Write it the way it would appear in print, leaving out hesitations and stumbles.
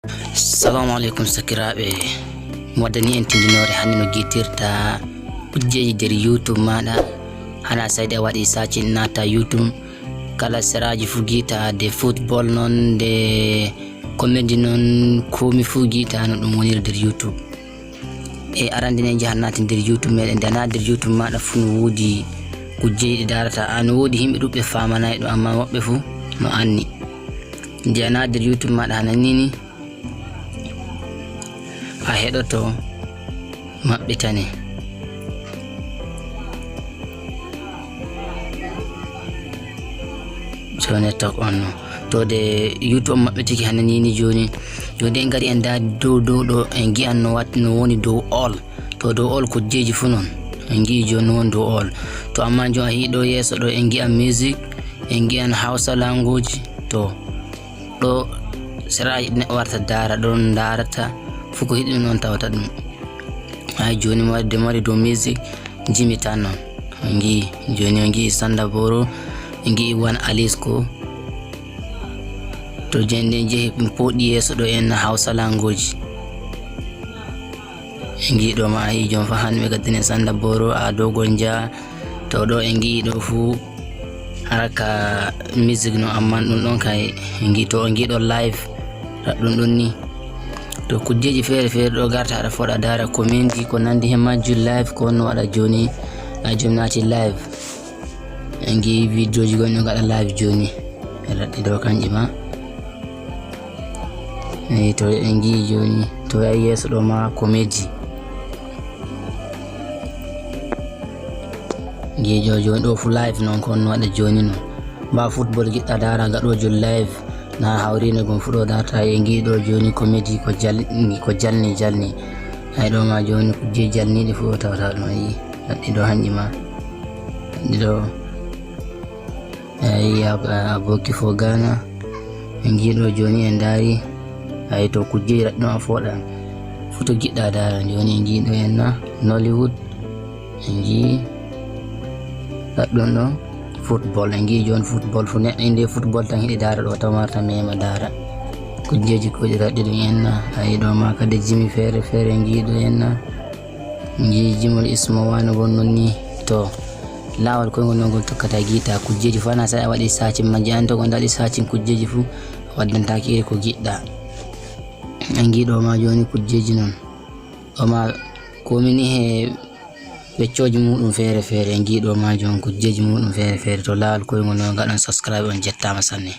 Assalamu alaikum sakiraɓe, waddani en tindinore hande no guitirta kujjeji der YouTube maɗa. Hana sayde a waɗi sacin nata YouTube, kala seraji fu guita de football non de comedy non komi fu guita no ɗum woniri der YouTube. E arandine jahan nati der YouTube meɗen, dana der YouTube maɗa fu no wodi kujjeji ɗi darata. An wodi himɓe ɗuɓɓe famanayi ɗo, amma woɓɓe fu no anni. Nde ana der YouTube maɗa hananini a heɗoto maɓɓitane. Joni tok on no to de YouTube maɓɓitiki hananini joni en gari en da dow ɗo en gi'an no woni dow all. To dow all kujjeji fu non en gi'i joni no woni dow all. To amma joni a hiɗo yeso ɗo en gi'an music, en gi'an Hausa language. To ɗo seraji neɗɗo warta dara ɗon darata fu ko hiɗi non tawata ɗum. Hay joni mari dow music jimi tan non en gi'i joni en gi'i Sanda Boro, en gi'i Wan Alisco. To jende jehi poɗi yeso ɗo en Hausa language en gi'i ɗo ma a yi jon fa hande ɓe gaddine Sanda Boro a Dogon Dia. To ɗo en gi'i ɗo fu haraka music no, amma ɗum ɗon kay en gi'i to en gi'i ɗo live ɗum ɗon ni. To kujjeji fere fere ɗo garta aɗa foɗa dara comedy ko nandi hen majjum live ko no waɗa joni joni nati live en gi'i videoji gonɗo gaɗa live joni e raɗɗi ɗo kanji ma. To en gi'i joni to yahi yeso ɗo ma comedy gi'i joni ɗo fu live non ko no waɗa joni non. Ba football giɗɗa dara gaɗojo live na hawrino gon fu ɗo darta. En gi'i ɗo joni comedy ko jalni hay ɗo ma joni kujje jalniɗi fu tawata ɗum. Ayi raɗɗi ɗo hanji ma ɗiɗo ayi aboki fo Ghana en gi'i ɗo joni en dari. Ay to kujjeji raɗɗi ɗon a foɗa fu to giɗɗa dara. Joni en gi'i ɗo en na Nollywood, en gi'i raɗɗon ɗo football, en gi'i joni football fu neɗɗo inde football tan hiɗi dara ɗo taw marta mema dara kujjeji koji raɗɗi ɗum enna. Ayi ɗo ma kadi jimi fere fere en gi'i ɗo enna, en gi'i jimol Ismo wano gon non ni. To lawol koygol non gol tokkata guita kujjeji fu. Hana sai a waɗi sacin majji an to gon daɗi sacin kujjeji fu waddantaki iri ko giɗɗa. En gi'i ɗo ma joni kujjeji non ɗo ma komini he weccoji muɗum fere fere en gi'i ɗo ma joni kujjeji muɗum fere fere. To lawol koygol non gaɗon subscribe on jettama sanne.